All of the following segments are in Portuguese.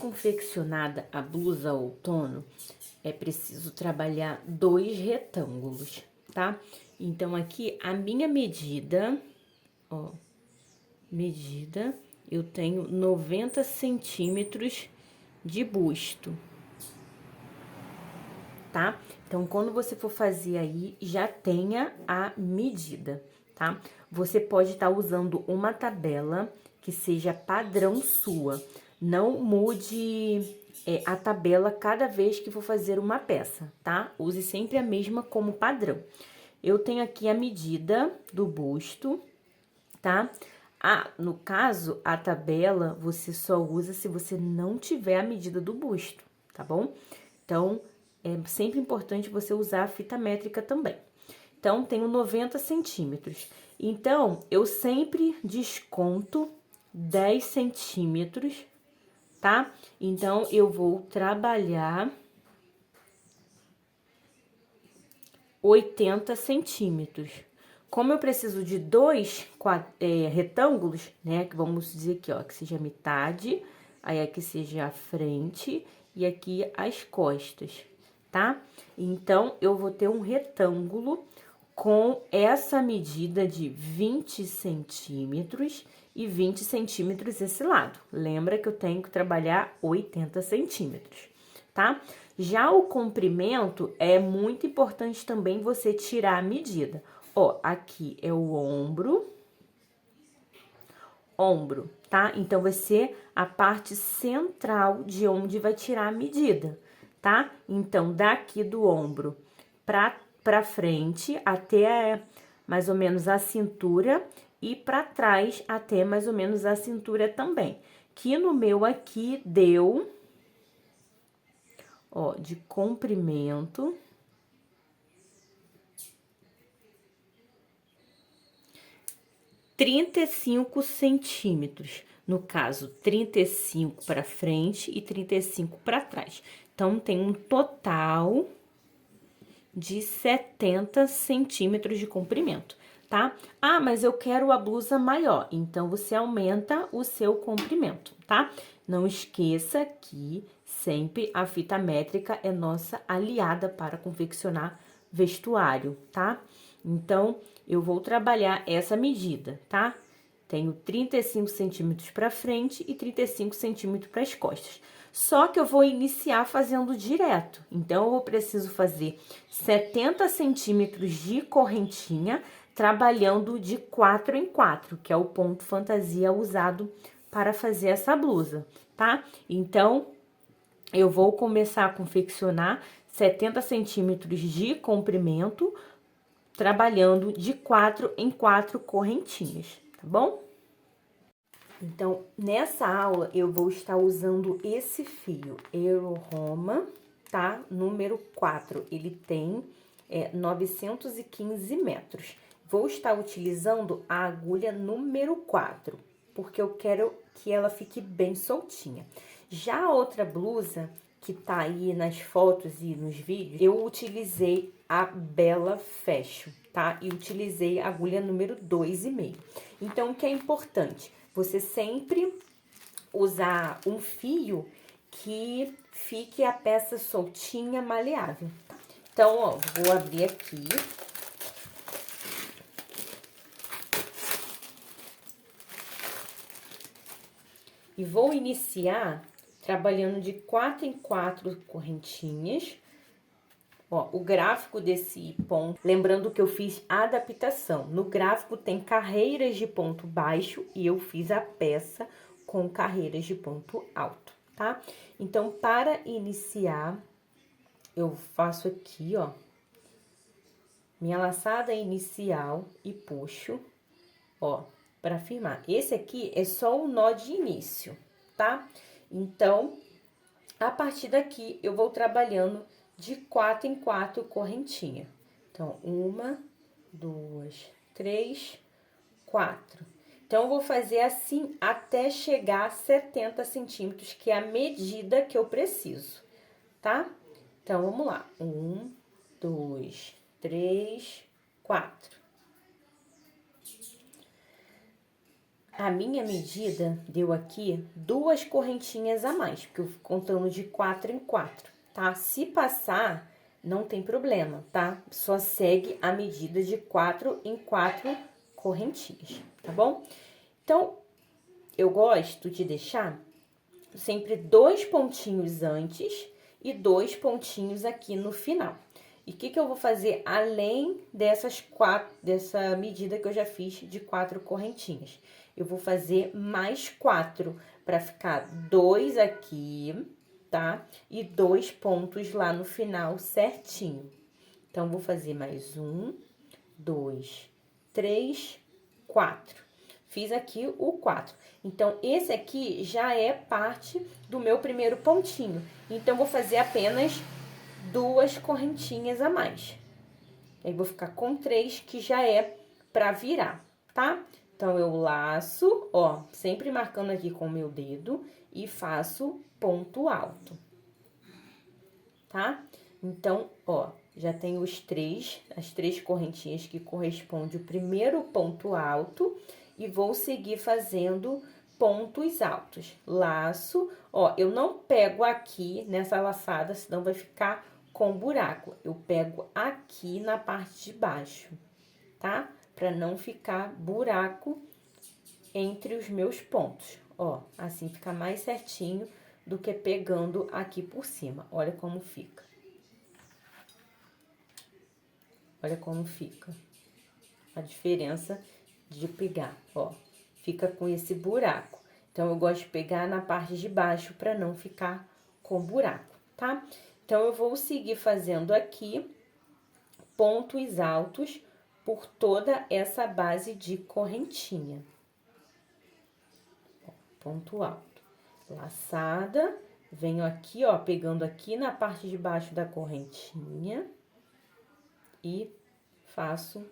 confeccionada a blusa outono, é preciso trabalhar 2 retângulos, tá? Então, aqui, a minha medida, ó, eu tenho 90 centímetros de busto, tá? Então, quando você for fazer aí, já tenha a medida, tá? Você pode estar usando uma tabela que seja padrão sua. Não mude a tabela cada vez que for fazer uma peça, tá? Use sempre a mesma como padrão. Eu tenho aqui a medida do busto, tá? No caso, a tabela você só usa se você não tiver a medida do busto, tá bom? Então, é sempre importante você usar a fita métrica também. Então, tenho 90 centímetros. Então, eu sempre desconto 10 centímetros, tá? Então, eu vou trabalhar 80 centímetros. Como eu preciso de 2 retângulos, né? Que vamos dizer aqui, ó, que seja metade, aí aqui seja a frente e aqui as costas, tá? Então, eu vou ter um retângulo com essa medida de 20 centímetros e 20 centímetros esse lado. Lembra que eu tenho que trabalhar 80 centímetros, tá? Já o comprimento, é muito importante também você tirar a medida. Ó, aqui é o ombro, tá? Então, vai ser a parte central de onde vai tirar a medida, tá? Então, daqui do ombro pra frente até mais ou menos a cintura e pra trás até mais ou menos a cintura também. Que no meu aqui deu, ó, de comprimento, 35 centímetros. No caso, 35 para frente e 35 para trás. Então, tem um total de 70 centímetros de comprimento, tá? Ah, mas eu quero a blusa maior. Então, você aumenta o seu comprimento, tá? Não esqueça que sempre a fita métrica é nossa aliada para confeccionar vestuário, tá? Então, eu vou trabalhar essa medida, tá? Tenho 35 centímetros para frente e 35 centímetros para as costas. Só que eu vou iniciar fazendo direto. Então, eu preciso fazer 70 centímetros de correntinha, trabalhando de 4 em 4, que é o ponto fantasia usado para fazer essa blusa, tá? Então, eu vou começar a confeccionar 70 centímetros de comprimento, trabalhando de 4 em 4 correntinhas, tá bom? Então, nessa aula, eu vou estar usando esse fio, Euro Roma, tá? Número 4, ele tem 915 metros. Vou estar utilizando a agulha número 4, porque eu quero que ela fique bem soltinha. Já a outra blusa, que tá aí nas fotos e nos vídeos, eu utilizei a Bella Fashion, tá? E utilizei a agulha número 2,5. Então, o que é importante? Você sempre usar um fio que fique a peça soltinha, maleável. Então, ó, vou abrir aqui. E vou iniciar trabalhando de 4 em 4 correntinhas. Ó, o gráfico desse ponto, lembrando que eu fiz adaptação. No gráfico tem carreiras de ponto baixo e eu fiz a peça com carreiras de ponto alto, tá? Então, para iniciar, eu faço aqui, ó, minha laçada inicial e puxo, ó, para firmar. Esse aqui é só o nó de início, tá? Então, a partir daqui, eu vou trabalhando de 4 em 4 correntinha. Então, 1, 2, 3, 4. Então, eu vou fazer assim até chegar a 70 centímetros, que é a medida que eu preciso, tá? Então, vamos lá. 1, 2, 3, 4. A minha medida deu aqui 2 correntinhas a mais, porque eu fico contando de 4 em 4, tá? Se passar, não tem problema, tá? Só segue a medida de 4 em 4 correntinhas, tá bom? Então, eu gosto de deixar sempre 2 pontinhos antes e 2 pontinhos aqui no final. E o que eu vou fazer além dessa medida que eu já fiz de 4 correntinhas? Eu vou fazer mais 4 para ficar 2 aqui, tá? E 2 pontos lá no final certinho. Então, vou fazer mais 1, 2, 3, 4. Fiz aqui o 4. Então, esse aqui já é parte do meu primeiro pontinho. Então, vou fazer apenas 2 correntinhas a mais. Aí, vou ficar com 3, que já é pra virar, tá? Então, eu laço, ó, sempre marcando aqui com o meu dedo e faço ponto alto, tá? Então, ó, já tenho as 3 correntinhas que correspondem ao primeiro ponto alto e vou seguir fazendo pontos altos. Laço, ó, eu não pego aqui nessa laçada, senão vai ficar com buraco. Eu pego aqui na parte de baixo, tá? Pra não ficar buraco entre os meus pontos. Ó, assim fica mais certinho do que pegando aqui por cima. Olha como fica. Olha como fica a diferença de pegar, ó. Fica com esse buraco. Então, eu gosto de pegar na parte de baixo para não ficar com buraco, tá? Então, eu vou seguir fazendo aqui pontos altos por toda essa base de correntinha. Ponto alto. Laçada, venho aqui, ó, pegando aqui na parte de baixo da correntinha e faço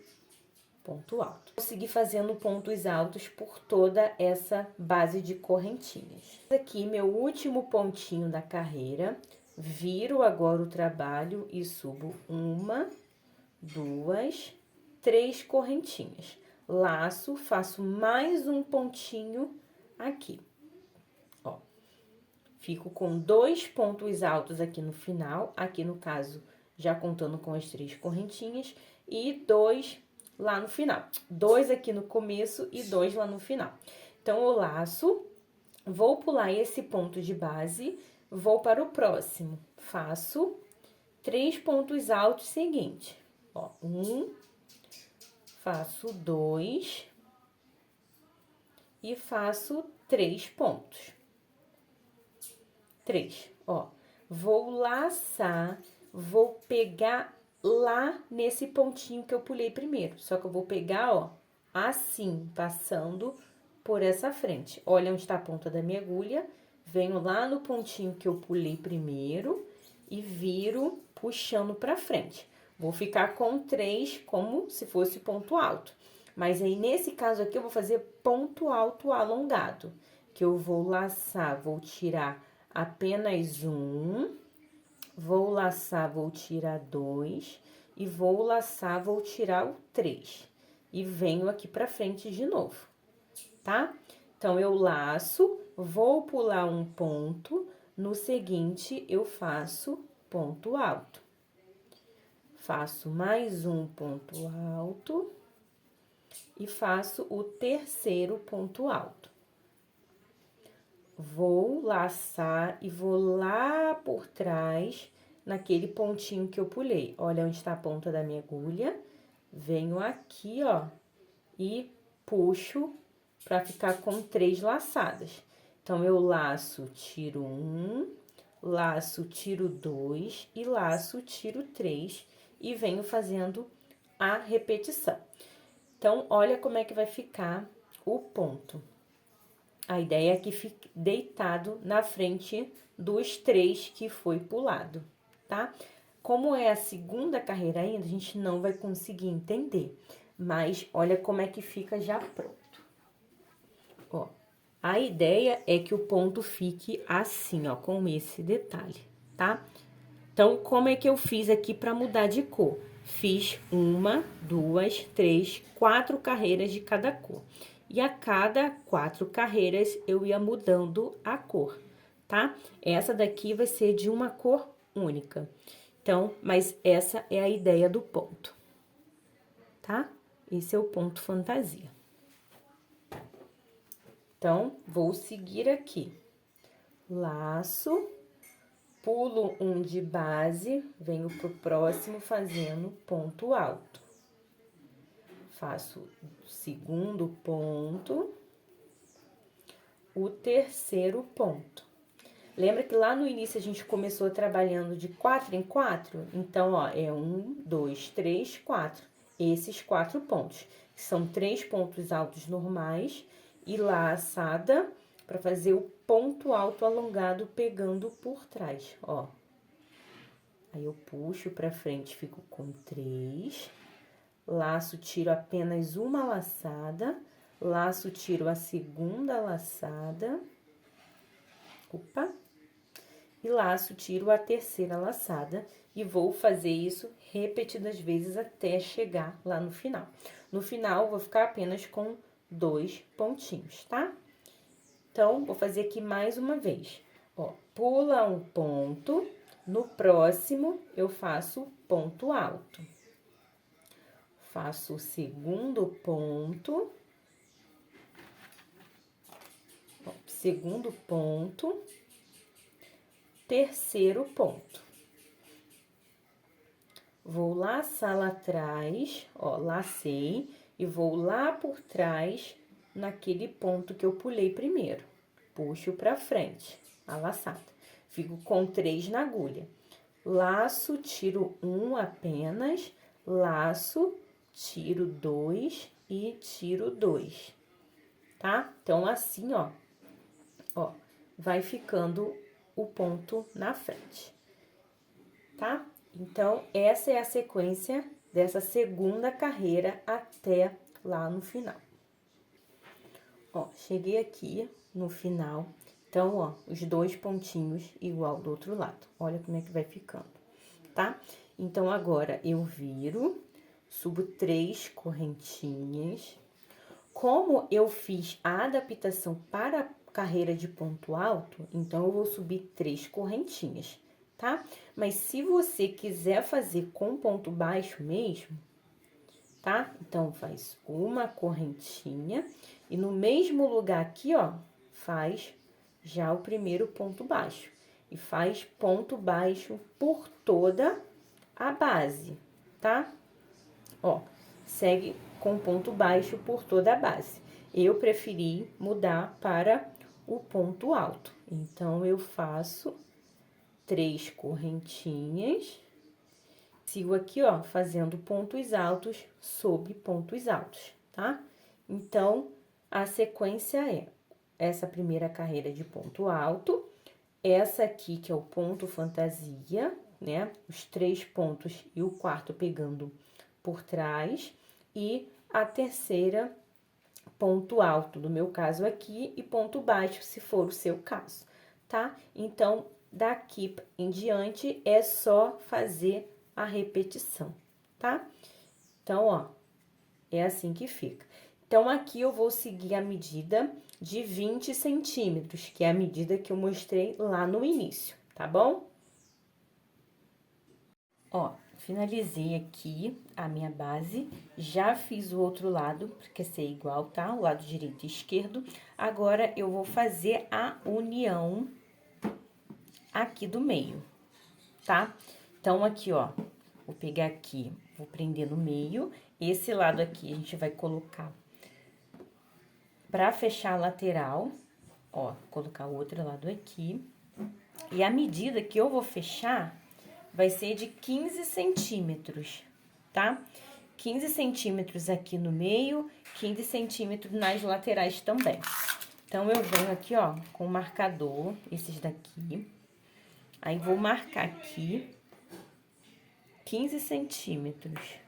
ponto alto. Vou seguir fazendo pontos altos por toda essa base de correntinhas. Aqui, meu último pontinho da carreira, viro agora o trabalho e subo 1, 2, 3 correntinhas. Laço, faço mais um pontinho aqui, ó. Fico com 2 pontos altos aqui no final, aqui no caso, já contando com as 3 correntinhas, e 2 lá no final. 2 aqui no começo e 2 lá no final. Então, eu laço, vou pular esse ponto de base, vou para o próximo. Faço 3 pontos altos seguintes. Ó, 1, faço 2 e faço 3 pontos. 3, ó. Vou laçar, vou pegar lá nesse pontinho que eu pulei primeiro. Só que eu vou pegar, ó, assim, passando por essa frente. Olha onde tá a ponta da minha agulha. Venho lá no pontinho que eu pulei primeiro e viro puxando pra frente. Vou ficar com 3 como se fosse ponto alto. Mas aí, nesse caso aqui, eu vou fazer ponto alto alongado. Que eu vou laçar, vou tirar apenas 1... Vou laçar, vou tirar 2, e vou laçar, vou tirar o 3. E venho aqui pra frente de novo, tá? Então, eu laço, vou pular um ponto, no seguinte, eu faço ponto alto. Faço mais um ponto alto e faço o terceiro ponto alto. Vou laçar e vou lá por trás, naquele pontinho que eu pulei. Olha onde tá a ponta da minha agulha. Venho aqui, ó, e puxo pra ficar com 3 laçadas. Então, eu laço, tiro 1, laço, tiro 2 e laço, tiro 3 e venho fazendo a repetição. Então, olha como é que vai ficar o ponto. A ideia é que fique deitado na frente dos 3 que foi pulado, tá? Como é a segunda carreira ainda, a gente não vai conseguir entender. Mas, olha como é que fica já pronto. Ó, a ideia é que o ponto fique assim, ó, com esse detalhe, tá? Então, como é que eu fiz aqui pra mudar de cor? Fiz 1, 2, 3, 4 carreiras de cada cor. e a cada 4 carreiras eu ia mudando a cor, tá? Essa daqui vai ser de uma cor única. Então, mas essa é a ideia do ponto, tá? Esse é o ponto fantasia. Então, vou seguir aqui. Laço, pulo um de base, venho pro próximo fazendo ponto alto. Faço o segundo ponto, o terceiro ponto. Lembra que lá no início a gente começou trabalhando de 4 em 4? Então, ó, é 1, 2, 3, 4. Esses 4 pontos, que são 3 pontos altos normais e laçada para fazer o ponto alto alongado pegando por trás, ó. Aí eu puxo para frente, fico com 3. Laço, tiro apenas uma laçada. Laço, tiro a segunda laçada. Opa! E laço, tiro a terceira laçada e vou fazer isso repetidas vezes até chegar lá no final. No final, vou ficar apenas com 2 pontinhos, tá? Então, vou fazer aqui mais uma vez. Ó, pula um ponto, no próximo eu faço ponto alto. Faço o segundo ponto. Ó, segundo ponto. Terceiro ponto. Vou laçar lá atrás, ó, lacei, e vou lá por trás, naquele ponto que eu pulei primeiro. Puxo pra frente, a laçada. Fico com 3 na agulha. Laço, tiro 1 apenas, laço, tiro 2 e tiro 2, tá? Então, assim, ó, vai ficando o ponto na frente, tá? Então, essa é a sequência dessa segunda carreira até lá no final. Ó, cheguei aqui no final, então, ó, os 2 pontinhos igual do outro lado. Olha como é que vai ficando, tá? Então, agora, eu viro, subo 3 correntinhas. Como eu fiz a adaptação para a carreira de ponto alto, então, eu vou subir 3 correntinhas, tá? Mas se você quiser fazer com ponto baixo mesmo, tá? Então, faz uma correntinha e no mesmo lugar aqui, ó, faz já o primeiro ponto baixo. E faz ponto baixo por toda a base, tá? Ó, segue com ponto baixo por toda a base. Eu preferi mudar para o ponto alto. Então, eu faço 3 correntinhas. Sigo aqui, ó, fazendo pontos altos sobre pontos altos, tá? Então, a sequência é essa primeira carreira de ponto alto, essa aqui que é o ponto fantasia, né? Os 3 pontos e o quarto pegando por trás, e a terceira ponto alto, no meu caso aqui, e ponto baixo, se for o seu caso, tá? Então, daqui em diante é só fazer a repetição, tá? Então, ó, é assim que fica. Então, aqui eu vou seguir a medida de 20 centímetros, que é a medida que eu mostrei lá no início, tá bom? Ó, finalizei aqui a minha base, já fiz o outro lado, porque ser igual, tá? O lado direito e esquerdo. Agora, eu vou fazer a união aqui do meio, tá? Então, aqui, ó, vou pegar aqui, vou prender no meio. Esse lado aqui, a gente vai colocar pra fechar a lateral, ó, colocar o outro lado aqui. E a medida que eu vou fechar vai ser de 15 centímetros, tá? 15 centímetros aqui no meio, 15 centímetros nas laterais também. Então, eu venho aqui, ó, com o marcador, esses daqui. Aí, vou marcar aqui 15 centímetros.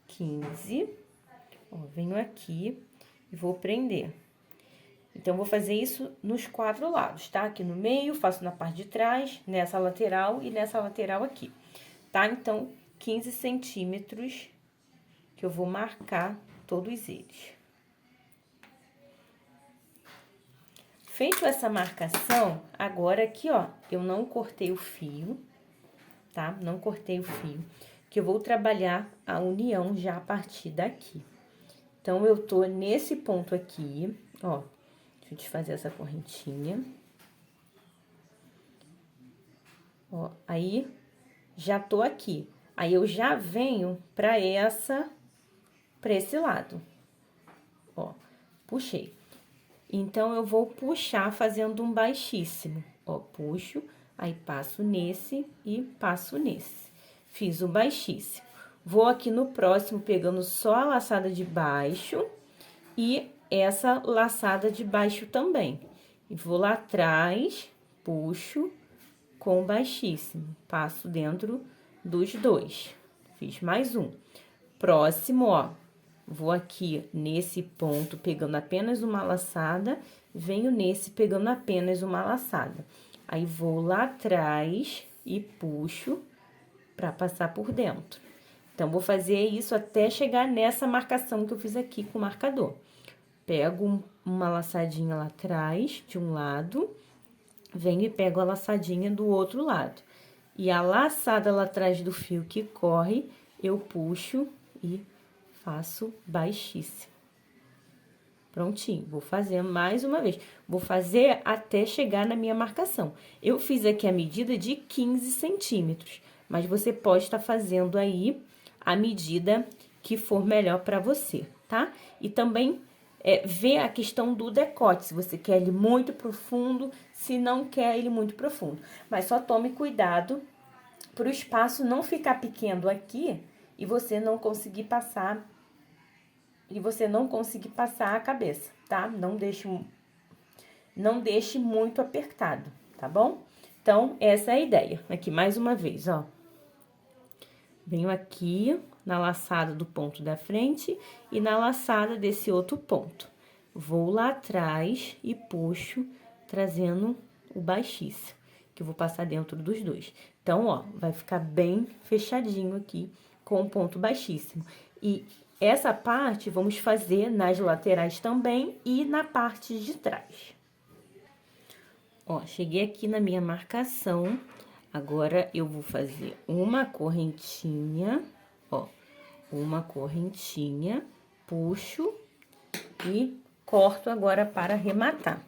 15. Ó, venho aqui e vou prender. Então, vou fazer isso nos 4 lados, tá? Aqui no meio, faço na parte de trás, nessa lateral e nessa lateral aqui, tá? Então, 15 centímetros que eu vou marcar todos eles. Feito essa marcação, agora aqui, ó, eu não cortei o fio, tá? Não cortei o fio, que eu vou trabalhar a união já a partir daqui. Então, eu tô nesse ponto aqui, ó, deixa eu desfazer essa correntinha. Ó, aí, já tô aqui. Aí, eu já venho pra esse lado. Ó, puxei. Então, eu vou puxar fazendo um baixíssimo. Ó, puxo, aí passo nesse e passo nesse. Fiz o baixíssimo. Vou aqui no próximo pegando só a laçada de baixo e essa laçada de baixo também. E vou lá atrás, puxo com baixíssimo, passo dentro dos dois. Fiz mais um. Próximo, ó, vou aqui nesse ponto pegando apenas uma laçada, venho nesse pegando apenas uma laçada. Aí, vou lá atrás e puxo pra passar por dentro. Então, vou fazer isso até chegar nessa marcação que eu fiz aqui com o marcador. Pego uma laçadinha lá atrás, de um lado, venho e pego a laçadinha do outro lado. E a laçada lá atrás do fio que corre, eu puxo e faço baixíssimo. Prontinho, vou fazer mais uma vez. Vou fazer até chegar na minha marcação. Eu fiz aqui a medida de 15 centímetros, mas você pode estar fazendo aí a medida que for melhor para você, tá? E também ver a questão do decote, se você quer ele muito profundo, se não quer ele muito profundo. Mas só tome cuidado para o espaço não ficar pequeno aqui e você não conseguir passar a cabeça, tá? Não deixe muito apertado, tá bom? Então, essa é a ideia. Aqui, mais uma vez, ó. Venho aqui na laçada do ponto da frente e na laçada desse outro ponto. Vou lá atrás e puxo, trazendo o baixíssimo, que eu vou passar dentro dos dois. Então, ó, vai ficar bem fechadinho aqui com o ponto baixíssimo. E essa parte vamos fazer nas laterais também e na parte de trás. Ó, cheguei aqui na minha marcação. Agora, eu vou fazer uma correntinha, ó, uma correntinha, puxo e corto agora para arrematar.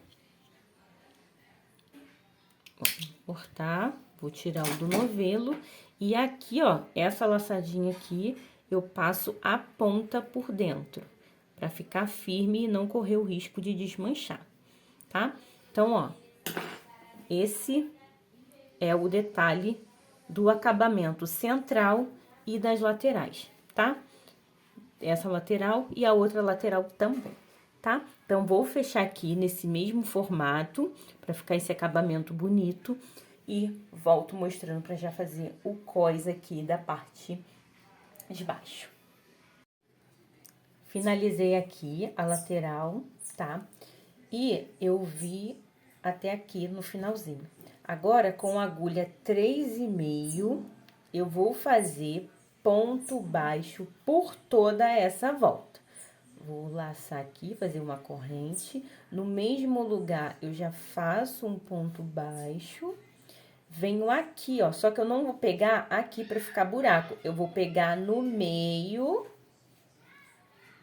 Ó, cortar, vou tirar o do novelo e aqui, ó, essa laçadinha aqui, eu passo a ponta por dentro, para ficar firme e não correr o risco de desmanchar, tá? Então, ó, esse é o detalhe do acabamento central e das laterais, tá? Essa lateral e a outra lateral também, tá? Então, vou fechar aqui nesse mesmo formato, pra ficar esse acabamento bonito. E volto mostrando pra já fazer o cós aqui da parte de baixo. Finalizei aqui a lateral, tá? E eu vi até aqui no finalzinho. Agora, com a agulha 3,5, eu vou fazer ponto baixo por toda essa volta. Vou laçar aqui, fazer uma corrente. No mesmo lugar, eu já faço um ponto baixo. Venho aqui, ó, só que eu não vou pegar aqui pra ficar buraco. Eu vou pegar no meio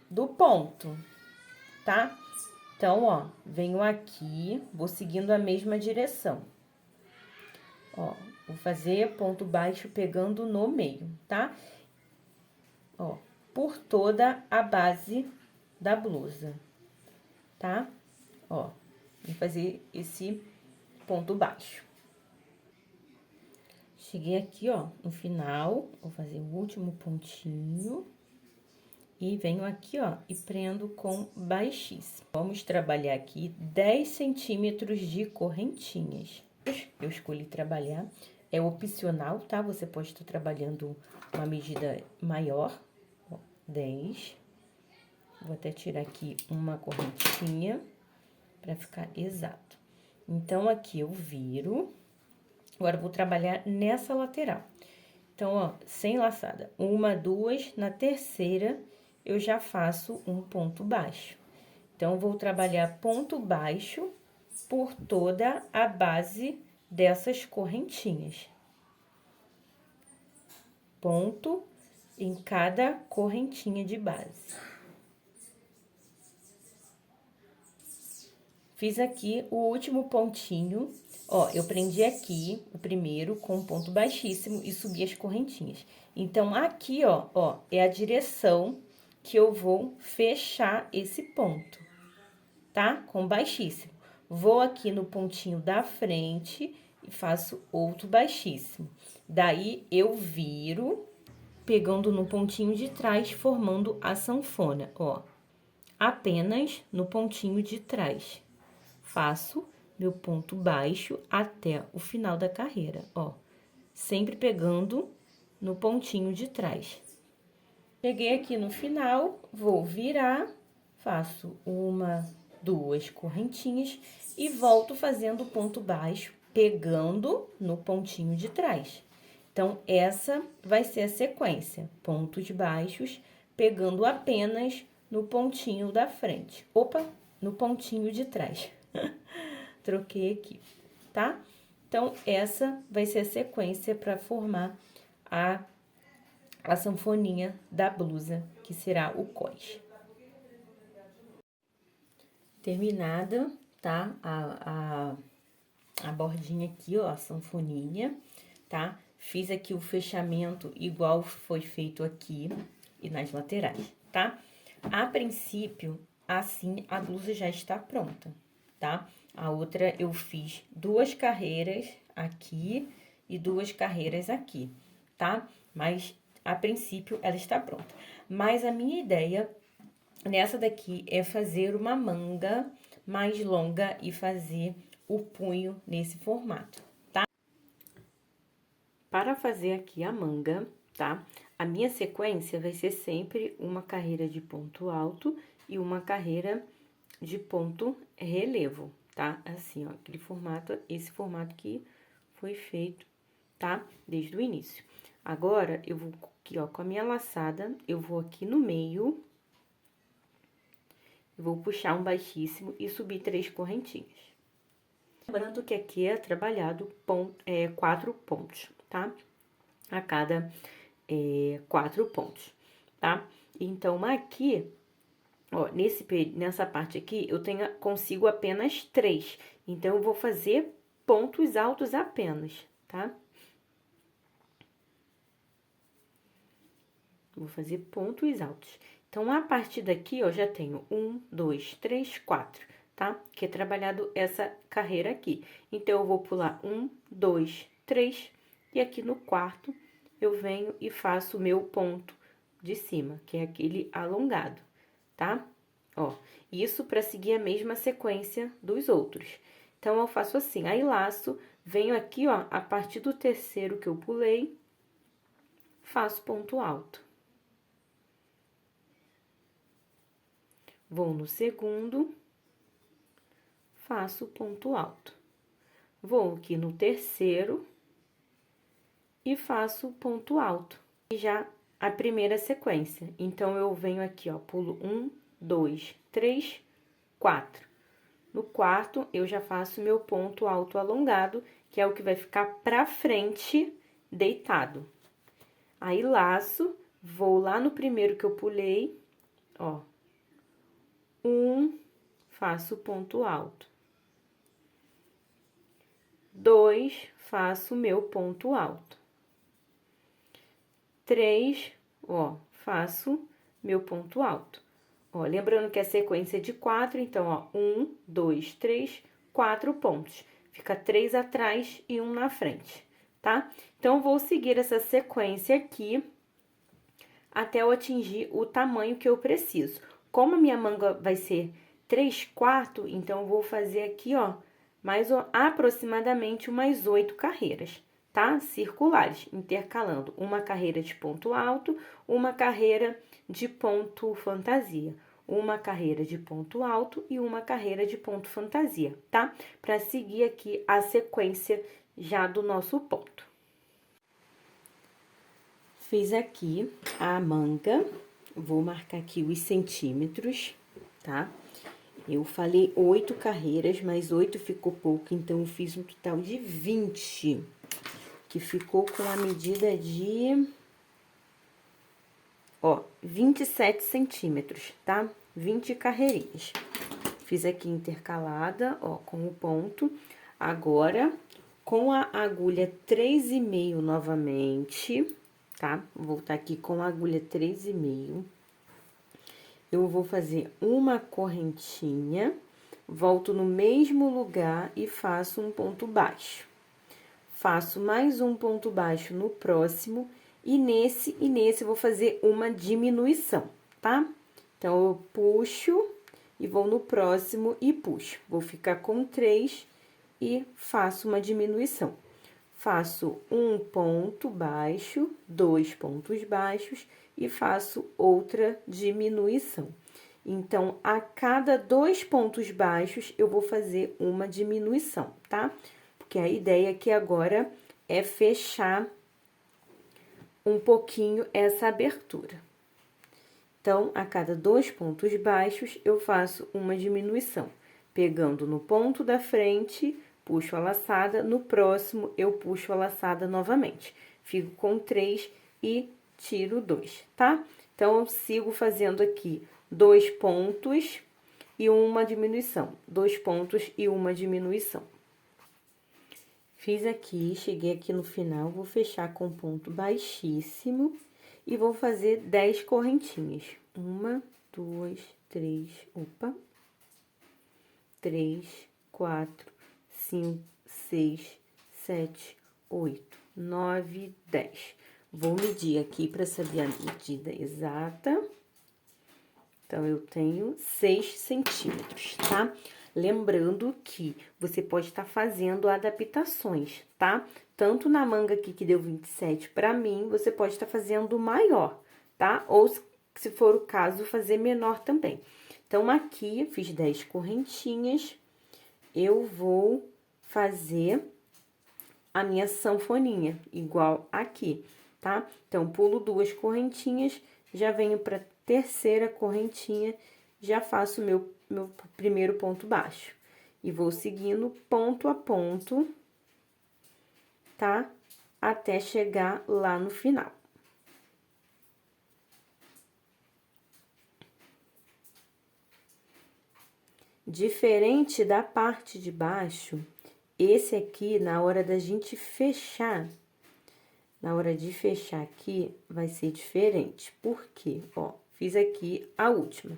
do ponto, tá? Então, ó, venho aqui, vou seguindo a mesma direção. Ó, vou fazer ponto baixo pegando no meio, tá? Ó, por toda a base da blusa, tá? Ó, vou fazer esse ponto baixo. Cheguei aqui, ó, no final, vou fazer o último pontinho. E venho aqui, ó, e prendo com baixíssimo. Vamos trabalhar aqui 10 centímetros de correntinhas. Eu escolhi trabalhar, é opcional, tá? Você pode estar trabalhando uma medida maior, ó, 10. Vou até tirar aqui uma correntinha pra ficar exato. Então, aqui eu viro. Agora, eu vou trabalhar nessa lateral. Então, ó, sem laçada. Uma, duas, na terceira, eu já faço um ponto baixo. Então, vou trabalhar ponto baixo por toda a base dessas correntinhas. Ponto em cada correntinha de base. Fiz aqui o último pontinho, ó, eu prendi aqui o primeiro com um ponto baixíssimo e subi as correntinhas. Então, aqui, ó, é a direção que eu vou fechar esse ponto, tá? Com baixíssimo. Vou aqui no pontinho da frente e faço outro baixíssimo. Daí, eu viro, pegando no pontinho de trás, formando a sanfona, ó. Apenas no pontinho de trás. Faço meu ponto baixo até o final da carreira, ó. Sempre pegando no pontinho de trás. Cheguei aqui no final, vou virar, faço uma, duas correntinhas e volto fazendo ponto baixo, pegando no pontinho de trás. Então, essa vai ser a sequência, pontos baixos, pegando apenas no pontinho da frente. Opa, no pontinho de trás. Troquei aqui, tá? Então, essa vai ser a sequência para formar a sanfoninha da blusa, que será o cós. Terminada, tá? A bordinha aqui, ó, a sanfoninha, tá? Fiz aqui o fechamento igual foi feito aqui e nas laterais, tá? A princípio, assim, a blusa já está pronta, tá? A outra eu fiz 2 carreiras aqui e 2 carreiras aqui, tá? Mas, a princípio, ela está pronta. Mas a minha ideia nessa daqui é fazer uma manga mais longa e fazer o punho nesse formato, tá? Para fazer aqui a manga, tá? A minha sequência vai ser sempre uma carreira de ponto alto e uma carreira de ponto relevo, tá? Assim, ó, aquele formato, esse formato que foi feito, tá? Desde o início. Agora, eu vou aqui, ó, com a minha laçada, eu vou aqui no meio, vou puxar um baixíssimo e subir 3 correntinhas. Lembrando que aqui é trabalhado 4 pontos, tá? A cada 4 pontos, tá? Então, aqui, ó, nessa parte aqui, eu consigo apenas 3. Então, eu vou fazer pontos altos apenas, tá? Vou fazer pontos altos. Então, a partir daqui, ó, já tenho 1, 2, 3, 4, tá? Que é trabalhado essa carreira aqui. Então, eu vou pular 1, 2, 3, e aqui no quarto, eu venho e faço o meu ponto de cima, que é aquele alongado, tá? Ó, isso para seguir a mesma sequência dos outros. Então, eu faço assim, aí laço, venho aqui, ó, a partir do terceiro que eu pulei, faço ponto alto. Vou no segundo, faço ponto alto. Vou aqui no terceiro e faço ponto alto. E já a primeira sequência. Então, eu venho aqui, ó, pulo 1, 2, 3, 4. No quarto, eu já faço meu ponto alto alongado, que é o que vai ficar pra frente deitado. Aí, laço, vou lá no primeiro que eu pulei, ó. 1, faço ponto alto. 2, faço meu ponto alto. 3, ó, faço meu ponto alto. Ó, lembrando que a sequência é de 4, então, ó, 1, 2, 3, 4 pontos. Fica 3 atrás e 1 na frente, tá? Então, vou seguir essa sequência aqui até eu atingir o tamanho que eu preciso. Como a minha manga vai ser 3/4, então, eu vou fazer aqui, ó, aproximadamente umas 8 carreiras, tá? Circulares, intercalando uma carreira de ponto alto, uma carreira de ponto fantasia, uma carreira de ponto alto e uma carreira de ponto fantasia, tá? Para seguir aqui a sequência já do nosso ponto. Fiz aqui a manga, vou marcar aqui os centímetros, tá? Eu falei 8 carreiras, mas 8 ficou pouco, então eu fiz um total de 20, que ficou com a medida de, ó, 27 centímetros, tá? 20 carreirinhas. Fiz aqui intercalada, ó, com o ponto. Agora, com a agulha 3,5 novamente, tá? Vou voltar aqui com a agulha 3,5. Eu vou fazer uma correntinha, volto no mesmo lugar e faço um ponto baixo. Faço mais um ponto baixo no próximo e nesse vou fazer uma diminuição, tá? Então, eu puxo e vou no próximo e puxo. Vou ficar com 3 e faço uma diminuição. Faço um ponto baixo, 2 pontos baixos e faço outra diminuição. Então, a cada 2 pontos baixos, eu vou fazer uma diminuição, tá? Porque a ideia aqui agora é fechar um pouquinho essa abertura. Então, a cada 2 pontos baixos, eu faço uma diminuição. Pegando no ponto da frente, puxo a laçada, no próximo, eu puxo a laçada novamente. Fico com 3 e tiro 2, tá? Então, eu sigo fazendo aqui 2 pontos e uma diminuição. 2 pontos e uma diminuição. Fiz aqui, cheguei aqui no final, vou fechar com ponto baixíssimo e vou fazer 10 correntinhas. 1, 2, 3, opa. 3, 4, 5, 6, 7, 8, 9, 10. Vou medir aqui para saber a medida exata. Então, eu tenho 6 centímetros, tá? Lembrando que você pode estar fazendo adaptações, tá? Tanto na manga aqui que deu 27 para mim, você pode estar fazendo maior, tá? Ou, se for o caso, fazer menor também. Então, aqui, fiz 10 correntinhas, eu vou fazer a minha sanfoninha, igual aqui, tá? Então, pulo 2 correntinhas, já venho pra terceira correntinha, já faço meu primeiro ponto baixo. E vou seguindo ponto a ponto, tá? Até chegar lá no final. Diferente da parte de baixo, esse aqui, na hora da gente fechar, na hora de fechar aqui, vai ser diferente. Por quê? Ó, fiz aqui a última.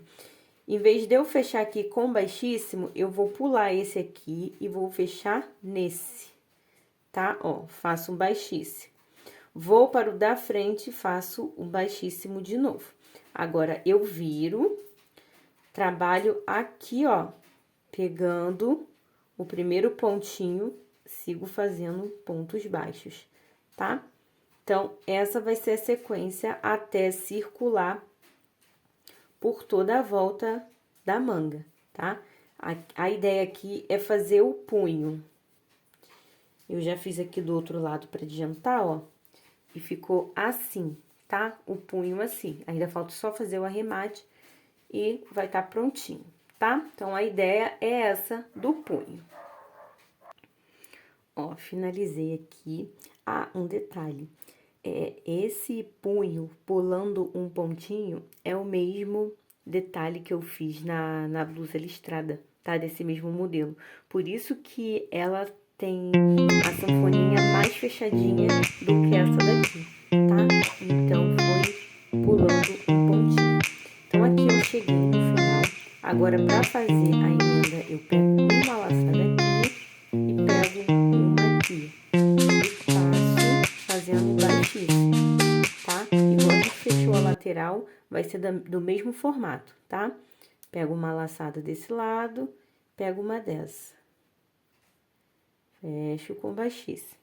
Em vez de eu fechar aqui com baixíssimo, eu vou pular esse aqui e vou fechar nesse, tá? Ó, faço um baixíssimo. Vou para o da frente e faço um baixíssimo de novo. Agora, eu viro, trabalho aqui, ó, pegando o primeiro pontinho, sigo fazendo pontos baixos, tá? Então, essa vai ser a sequência até circular por toda a volta da manga, tá? A ideia aqui é fazer o punho. Eu já fiz aqui do outro lado para adiantar, ó, e ficou assim, tá? O punho assim. Ainda falta só fazer o arremate e vai estar prontinho, tá? Então, a ideia é essa do punho. Ó, finalizei aqui. Ah, um detalhe. Esse punho pulando um pontinho é o mesmo detalhe que eu fiz na blusa listrada, tá? Desse mesmo modelo. Por isso que ela tem a sanfoninha mais fechadinha do que essa daqui, tá? Então, foi pulando um pontinho. Então, aqui eu cheguei no final. Agora, pra fazer a emenda, eu pego uma laçada aqui e pego uma aqui. E passo fazendo baixíssimo, tá? Igual a gente fechou a lateral, vai ser do mesmo formato, tá? Pego uma laçada desse lado, pego uma dessa. Fecho com baixíssimo.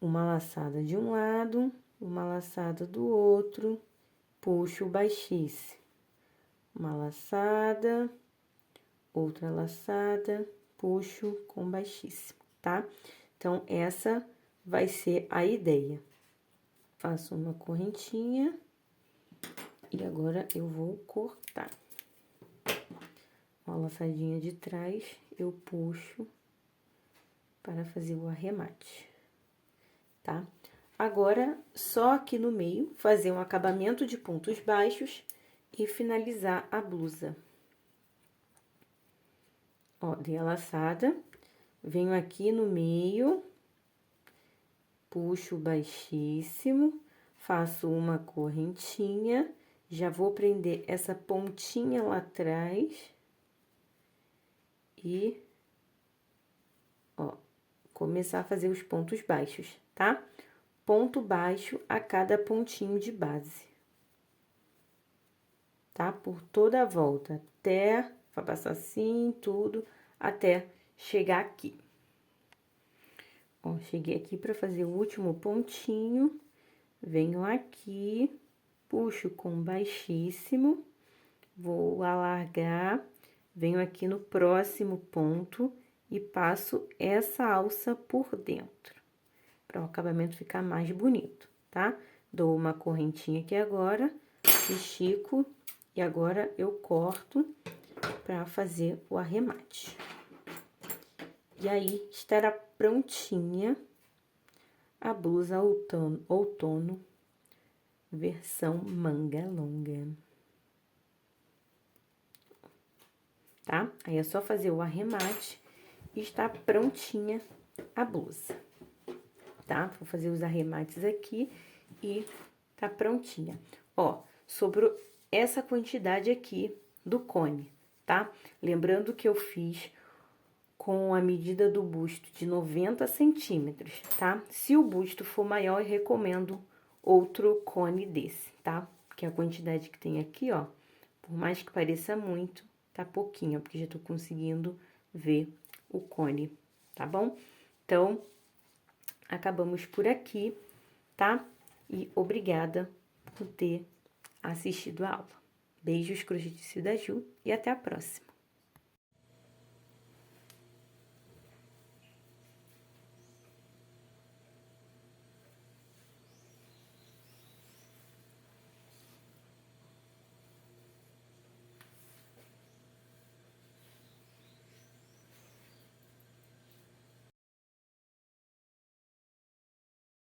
Uma laçada de um lado, uma laçada do outro, puxo baixíssimo. Uma laçada, outra laçada, puxo com baixíssimo, tá? Então, essa vai ser a ideia. Faço uma correntinha e agora eu vou cortar. Ó, a laçadinha de trás, eu puxo para fazer o arremate, tá? Agora, só aqui no meio, fazer um acabamento de pontos baixos e finalizar a blusa. Ó, dei a laçada, venho aqui no meio, puxo baixíssimo, faço uma correntinha, já vou prender essa pontinha lá atrás e, ó, começar a fazer os pontos baixos, tá? Ponto baixo a cada pontinho de base, tá? Por toda a volta, até, vai passar assim, tudo, até chegar aqui. Ó, cheguei aqui pra fazer o último pontinho, venho aqui, puxo com baixíssimo, vou alargar, venho aqui no próximo ponto e passo essa alça por dentro, para o acabamento ficar mais bonito, tá? Dou uma correntinha aqui agora, estico e agora eu corto para fazer o arremate. E aí, estará prontinha a blusa outono versão manga longa. Tá? Aí, é só fazer o arremate e está prontinha a blusa, tá? Vou fazer os arremates aqui e tá prontinha. Ó, sobrou essa quantidade aqui do cone, tá? Lembrando que eu fiz com a medida do busto de 90 centímetros, tá? Se o busto for maior, eu recomendo outro cone desse, tá? Porque a quantidade que tem aqui, ó, por mais que pareça muito, tá pouquinho, porque já tô conseguindo ver o cone, tá bom? Então, acabamos por aqui, tá? E obrigada por ter assistido a aula. Beijos, crochetice da Ju, e até a próxima!